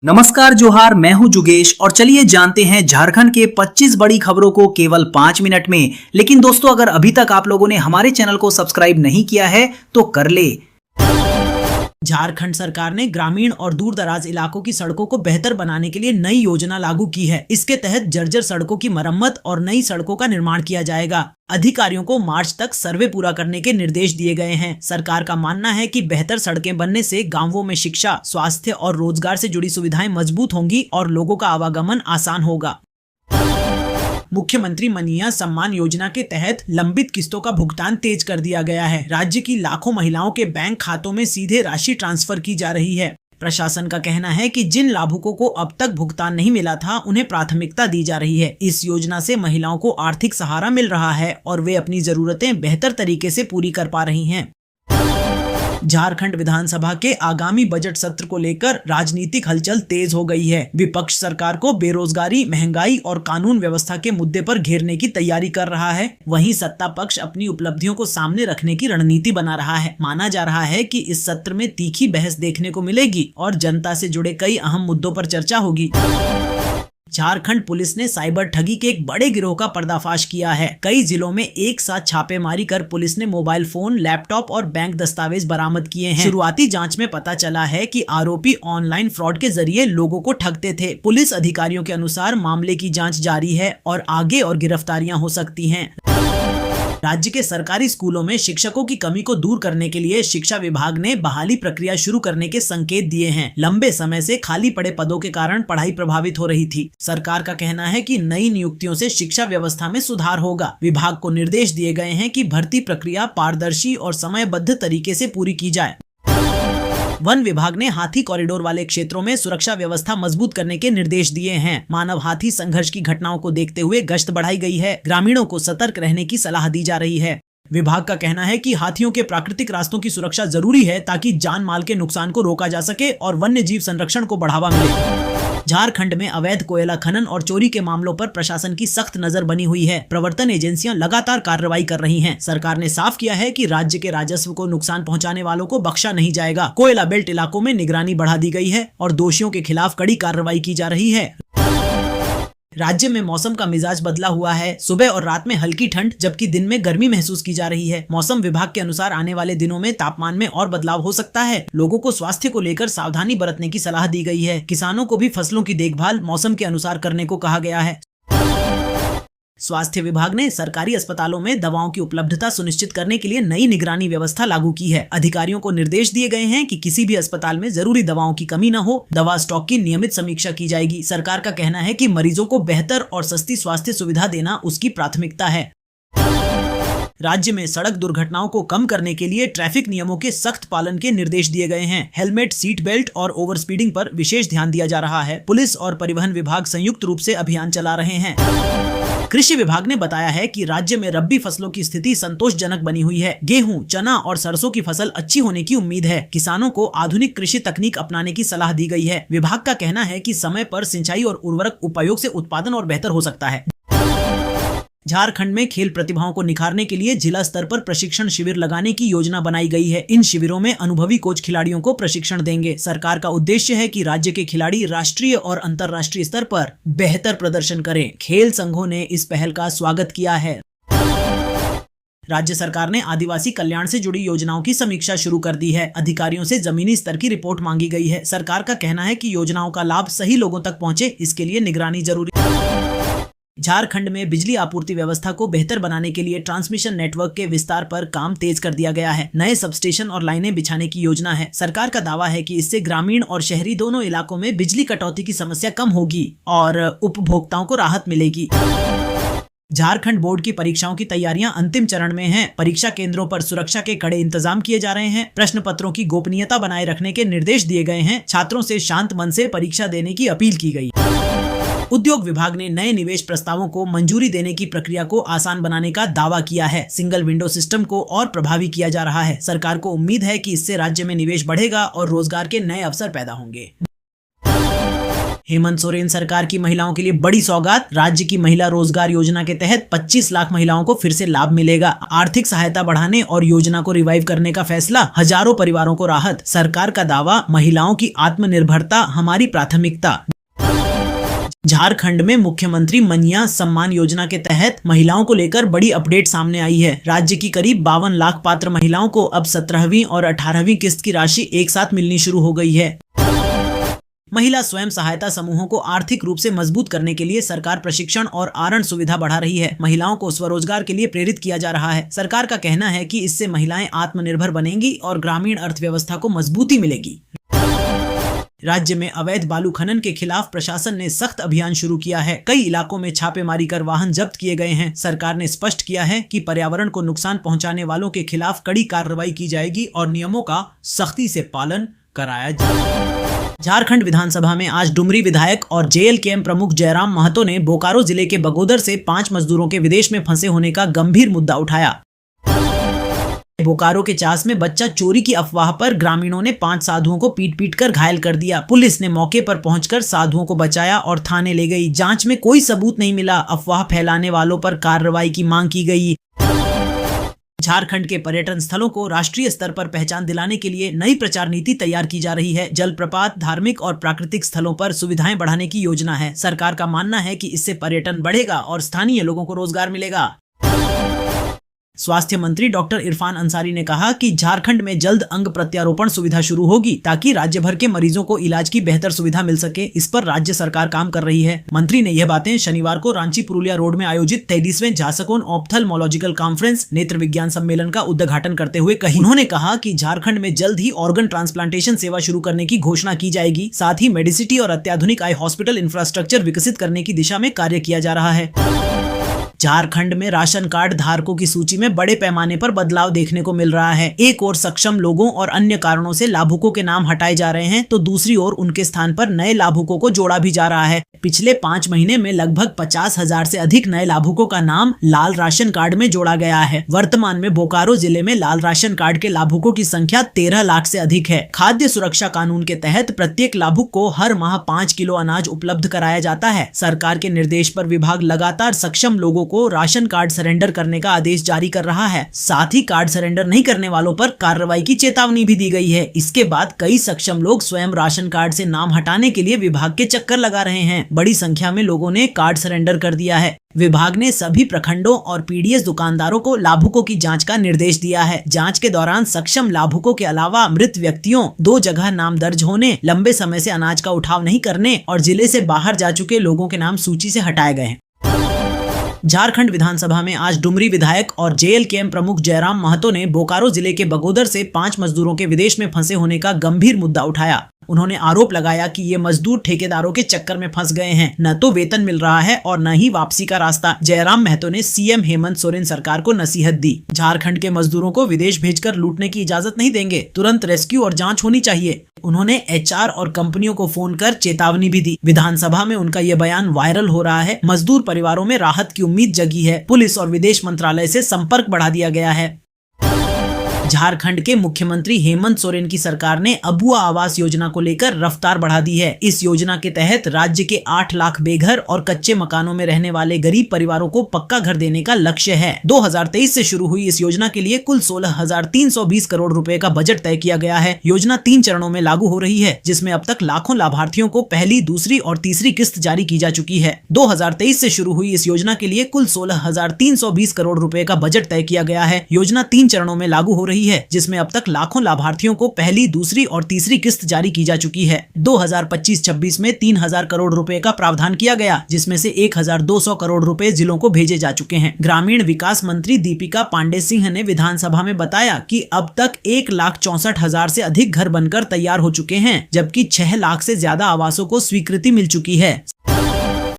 नमस्कार जोहार, मैं हूं जुगेश और चलिए जानते हैं झारखंड के 25 बड़ी खबरों को केवल 5 मिनट में। लेकिन दोस्तों, अगर अभी तक आप लोगों ने हमारे चैनल को सब्सक्राइब नहीं किया है तो कर ले। झारखंड सरकार ने ग्रामीण और दूर दराज इलाकों की सड़कों को बेहतर बनाने के लिए नई योजना लागू की है। इसके तहत जर्जर सड़कों की मरम्मत और नई सड़कों का निर्माण किया जाएगा। अधिकारियों को मार्च तक सर्वे पूरा करने के निर्देश दिए गए हैं। सरकार का मानना है कि बेहतर सड़कें बनने से गांवों में शिक्षा, स्वास्थ्य और रोजगार से जुड़ी सुविधाएं मजबूत होंगी और लोगों का आवागमन आसान होगा। मुख्यमंत्री मनीय सम्मान योजना के तहत लंबित किस्तों का भुगतान तेज कर दिया गया है। राज्य की लाखों महिलाओं के बैंक खातों में सीधे राशि ट्रांसफर की जा रही है। प्रशासन का कहना है कि जिन लाभुकों को अब तक भुगतान नहीं मिला था, उन्हें प्राथमिकता दी जा रही है। इस योजना से महिलाओं को आर्थिक सहारा मिल रहा है और वे अपनी जरूरतें बेहतर तरीके से पूरी कर पा रही हैं। झारखंड विधानसभा के आगामी बजट सत्र को लेकर राजनीतिक हलचल तेज हो गई है। विपक्ष सरकार को बेरोजगारी, महंगाई और कानून व्यवस्था के मुद्दे पर घेरने की तैयारी कर रहा है। वहीं सत्ता पक्ष अपनी उपलब्धियों को सामने रखने की रणनीति बना रहा है। माना जा रहा है कि इस सत्र में तीखी बहस देखने को मिलेगी और जनता से जुड़े कई अहम मुद्दों पर चर्चा होगी। झारखंड पुलिस ने साइबर ठगी के एक बड़े गिरोह का पर्दाफाश किया है। कई जिलों में एक साथ छापेमारी कर पुलिस ने मोबाइल फोन, लैपटॉप और बैंक दस्तावेज बरामद किए हैं। शुरुआती जांच में पता चला है कि आरोपी ऑनलाइन फ्रॉड के जरिए लोगों को ठगते थे। पुलिस अधिकारियों के अनुसार मामले की जांच जारी है और आगे और गिरफ्तारियां हो सकती हैं। राज्य के सरकारी स्कूलों में शिक्षकों की कमी को दूर करने के लिए शिक्षा विभाग ने बहाली प्रक्रिया शुरू करने के संकेत दिए हैं। लंबे समय से खाली पड़े पदों के कारण पढ़ाई प्रभावित हो रही थी। सरकार का कहना है कि नई नियुक्तियों से शिक्षा व्यवस्था में सुधार होगा। विभाग को निर्देश दिए गए हैं कि भर्ती प्रक्रिया पारदर्शी और समयबद्ध तरीके से पूरी की जाए। वन विभाग ने हाथी कॉरिडोर वाले क्षेत्रों में सुरक्षा व्यवस्था मजबूत करने के निर्देश दिए हैं। मानव हाथी संघर्ष की घटनाओं को देखते हुए गश्त बढ़ाई गई है। ग्रामीणों को सतर्क रहने की सलाह दी जा रही है। विभाग का कहना है कि हाथियों के प्राकृतिक रास्तों की सुरक्षा जरूरी है ताकि जान माल के नुकसान को रोका जा सके और वन्य जीव संरक्षण को बढ़ावा मिले। झारखंड में अवैध कोयला खनन और चोरी के मामलों पर प्रशासन की सख्त नजर बनी हुई है। प्रवर्तन एजेंसियां लगातार कार्रवाई कर रही हैं। सरकार ने साफ किया है कि राज्य के राजस्व को नुकसान पहुंचाने वालों को बख्शा नहीं जाएगा। कोयला बेल्ट इलाकों में निगरानी बढ़ा दी गई है और दोषियों के खिलाफ कड़ी कार्रवाई की जा रही है। राज्य में मौसम का मिजाज बदला हुआ है। सुबह और रात में हल्की ठंड जबकि दिन में गर्मी महसूस की जा रही है। मौसम विभाग के अनुसार आने वाले दिनों में तापमान में और बदलाव हो सकता है। लोगों को स्वास्थ्य को लेकर सावधानी बरतने की सलाह दी गई है। किसानों को भी फसलों की देखभाल मौसम के अनुसार करने को कहा गया है। स्वास्थ्य विभाग ने सरकारी अस्पतालों में दवाओं की उपलब्धता सुनिश्चित करने के लिए नई निगरानी व्यवस्था लागू की है। अधिकारियों को निर्देश दिए गए हैं कि किसी भी अस्पताल में जरूरी दवाओं की कमी न हो। दवा स्टॉक की नियमित समीक्षा की जाएगी। सरकार का कहना है कि मरीजों को बेहतर और सस्ती स्वास्थ्य सुविधा देना उसकी प्राथमिकता है। राज्य में सड़क दुर्घटनाओं को कम करने के लिए ट्रैफिक नियमों के सख्त पालन के निर्देश दिए गए हैं। हेलमेट, सीट बेल्ट और ओवर स्पीडिंग पर विशेष ध्यान दिया जा रहा है। पुलिस और परिवहन विभाग संयुक्त रूप से अभियान चला रहे हैं। कृषि विभाग ने बताया है कि राज्य में रब्बी फसलों की स्थिति संतोषजनक बनी हुई है। गेहूं, चना और सरसों की फसल अच्छी होने की उम्मीद है। किसानों को आधुनिक कृषि तकनीक अपनाने की सलाह दी गई है। विभाग का कहना है कि समय पर सिंचाई और उर्वरक उपयोग से उत्पादन और बेहतर हो सकता है। झारखंड में खेल प्रतिभाओं को निखारने के लिए जिला स्तर पर प्रशिक्षण शिविर लगाने की योजना बनाई गई है। इन शिविरों में अनुभवी कोच खिलाड़ियों को प्रशिक्षण देंगे। सरकार का उद्देश्य है कि राज्य के खिलाड़ी राष्ट्रीय और अंतर्राष्ट्रीय स्तर पर बेहतर प्रदर्शन करें। खेल संघों ने इस पहल का स्वागत किया है। राज्य सरकार ने आदिवासी कल्याण से जुड़ी योजनाओं की समीक्षा शुरू कर दी है। अधिकारियों से जमीनी स्तर की रिपोर्ट मांगी गई है। सरकार का कहना है कि योजनाओं का लाभ सही लोगों तक पहुंचे, इसके लिए निगरानी जरूरी है। झारखंड में बिजली आपूर्ति व्यवस्था को बेहतर बनाने के लिए ट्रांसमिशन नेटवर्क के विस्तार पर काम तेज कर दिया गया है। नए सबस्टेशन और लाइनें बिछाने की योजना है। सरकार का दावा है कि इससे ग्रामीण और शहरी दोनों इलाकों में बिजली कटौती की समस्या कम होगी और उपभोक्ताओं को राहत मिलेगी। झारखंड बोर्ड की परीक्षाओं की तैयारियां अंतिम चरण में हैं। परीक्षा केंद्रों पर सुरक्षा के कड़े इंतजाम किए जा रहे हैं। प्रश्न पत्रों की गोपनीयता बनाए रखने के निर्देश दिए गए हैं। छात्रों से शांत मन से परीक्षा देने की अपील की गई। उद्योग विभाग ने नए निवेश प्रस्तावों को मंजूरी देने की प्रक्रिया को आसान बनाने का दावा किया है। सिंगल विंडो सिस्टम को और प्रभावी किया जा रहा है। सरकार को उम्मीद है कि इससे राज्य में निवेश बढ़ेगा और रोजगार के नए अवसर पैदा होंगे। हेमंत सोरेन सरकार की महिलाओं के लिए बड़ी सौगात। राज्य की महिला रोजगार योजना के तहत 25 लाख महिलाओं को फिर से लाभ मिलेगा। आर्थिक सहायता बढ़ाने और योजना को रिवाइव करने का फैसला, हजारों परिवारों को राहत। सरकार का दावा, महिलाओं की आत्मनिर्भरता हमारी प्राथमिकता। झारखंड में मुख्यमंत्री मनिया सम्मान योजना के तहत महिलाओं को लेकर बड़ी अपडेट सामने आई है। राज्य की करीब 52 लाख पात्र महिलाओं को अब 17वीं और 18वीं किस्त की राशि एक साथ मिलनी शुरू हो गई है। महिला स्वयं सहायता समूहों को आर्थिक रूप से मजबूत करने के लिए सरकार प्रशिक्षण और आरण सुविधा बढ़ा रही है। महिलाओं को स्वरोजगार के लिए प्रेरित किया जा रहा है। सरकार का कहना है कि इससे महिलाएं आत्मनिर्भर बनेंगी और ग्रामीण अर्थव्यवस्था को मजबूती मिलेगी। राज्य में अवैध बालू खनन के खिलाफ प्रशासन ने सख्त अभियान शुरू किया है। कई इलाकों में छापेमारी कर वाहन जब्त किए गए हैं। सरकार ने स्पष्ट किया है कि पर्यावरण को नुकसान पहुंचाने वालों के खिलाफ कड़ी कार्रवाई की जाएगी और नियमों का सख्ती से पालन कराया जाएगा। झारखंड विधानसभा में आज डुमरी विधायक और जेएलकेएम प्रमुख जयराम महतो ने बोकारो जिले के बगोदर से 5 मजदूरों के विदेश में फंसे होने का गंभीर मुद्दा उठाया। बोकारो के चास में बच्चा चोरी की अफवाह पर ग्रामीणों ने 5 साधुओं को पीट कर घायल कर दिया। पुलिस ने मौके पर पहुंचकर साधुओं को बचाया और थाने ले गई। जांच में कोई सबूत नहीं मिला। अफवाह फैलाने वालों पर कार्रवाई की मांग की गई। झारखंड के पर्यटन स्थलों को राष्ट्रीय स्तर पर पहचान दिलाने के लिए नई प्रचार नीति तैयार की जा रही है। जलप्रपात, धार्मिक और प्राकृतिक स्थलों पर सुविधाएं बढ़ाने की योजना है। सरकार का मानना है कि इससे पर्यटन बढ़ेगा और स्थानीय लोगों को रोजगार मिलेगा। स्वास्थ्य मंत्री डॉक्टर इरफान अंसारी ने कहा कि झारखंड में जल्द अंग प्रत्यारोपण सुविधा शुरू होगी ताकि राज्य भर के मरीजों को इलाज की बेहतर सुविधा मिल सके। इस पर राज्य सरकार काम कर रही है। मंत्री ने यह बातें शनिवार को रांची पुरुलिया रोड में आयोजित 23वें झारखंड ऑप्थेल्मोलॉजिकल कॉन्फ्रेंस नेत्र विज्ञान सम्मेलन का उद्घाटन करते हुए कही। उन्होंने कहा कि झारखंड में जल्द ही ऑर्गन ट्रांसप्लांटेशन सेवा शुरू करने की घोषणा की जाएगी। साथ ही मेडिसिटी और अत्याधुनिक आई हॉस्पिटल इंफ्रास्ट्रक्चर विकसित करने की दिशा में कार्य किया जा रहा है। झारखंड में राशन कार्ड धारकों की सूची में बड़े पैमाने पर बदलाव देखने को मिल रहा है। एक ओर सक्षम लोगों और अन्य कारणों से लाभुकों के नाम हटाए जा रहे हैं, तो दूसरी ओर उनके स्थान पर नए लाभुकों को जोड़ा भी जा रहा है। पिछले 5 महीने में लगभग 50,000 से अधिक नए लाभुकों का नाम लाल राशन कार्ड में जोड़ा गया है। वर्तमान में बोकारो जिले में लाल राशन कार्ड के लाभुकों की संख्या 13 लाख से अधिक है। खाद्य सुरक्षा कानून के तहत प्रत्येक लाभुक को हर माह 5 किलो अनाज उपलब्ध कराया जाता है। सरकार के निर्देश पर विभाग लगातार सक्षम लोगों को राशन कार्ड सरेंडर करने का आदेश जारी कर रहा है। साथ ही कार्ड सरेंडर नहीं करने वालों पर कार्रवाई की चेतावनी भी दी गई है। इसके बाद कई सक्षम लोग स्वयं राशन कार्ड से नाम हटाने के लिए विभाग के चक्कर लगा रहे हैं। बड़ी संख्या में लोगों ने कार्ड सरेंडर कर दिया है। विभाग ने सभी प्रखंडों और पीडीएस दुकानदारों को लाभुकों की जांच का निर्देश दिया है। जांच के दौरान सक्षम लाभुकों के अलावा मृत व्यक्तियों, 2 जगह नाम दर्ज होने, लंबे समय से अनाज का उठाव नहीं करने और जिले से बाहर जा चुके लोगों के नाम सूची से हटाए गए हैं। झारखंड विधानसभा में आज डुमरी विधायक और जेएलकेएम प्रमुख जयराम महतो ने बोकारो जिले के बगोदर से 5 मजदूरों के विदेश में फंसे होने का गंभीर मुद्दा उठाया। उन्होंने आरोप लगाया कि ये मजदूर ठेकेदारों के चक्कर में फंस गए हैं। न तो वेतन मिल रहा है और न ही वापसी का रास्ता। जयराम महतो ने सीएम हेमंत सोरेन सरकार को नसीहत दी। झारखंड के मजदूरों को विदेश भेजकर लूटने की इजाजत नहीं देंगे। तुरंत रेस्क्यू और जांच होनी चाहिए। उन्होंने एचआर और कंपनियों को फोन कर चेतावनी भी दी। विधानसभा में उनका यह बयान वायरल हो रहा है। मजदूर परिवारों में राहत की उम्मीद जगी है। पुलिस और विदेश मंत्रालय से संपर्क बढ़ा दिया गया है। झारखंड के मुख्यमंत्री हेमंत सोरेन की सरकार ने अबुआ आवास योजना को लेकर रफ्तार बढ़ा दी है। इस योजना के तहत राज्य के 8 लाख बेघर और कच्चे मकानों में रहने वाले गरीब परिवारों को पक्का घर देने का लक्ष्य है। 2023 से शुरू हुई इस योजना के लिए कुल 16,320 करोड़ रुपए का बजट तय किया गया है। योजना 3 चरणों में लागू हो रही है, जिसमें अब तक लाखों लाभार्थियों को पहली, दूसरी और तीसरी किस्त जारी की जा चुकी है। 2023 से शुरू हुई इस योजना के लिए कुल 16,320 करोड़ रुपए का बजट तय किया गया है। योजना 3 चरणों में लागू हो रही है, जिसमें अब तक लाखों लाभार्थियों को पहली, दूसरी और तीसरी किस्त जारी की जा चुकी है। 2025-26 में 3,000 करोड़ रुपए का प्रावधान किया गया, जिसमें से 1,200 करोड़ रुपए जिलों को भेजे जा चुके हैं। ग्रामीण विकास मंत्री दीपिका पांडे सिंह ने विधानसभा में बताया कि अब तक 1,64,000 से अधिक घर बनकर तैयार हो चुके हैं, जबकि 6 लाख से ज्यादा आवासों को स्वीकृति मिल चुकी है।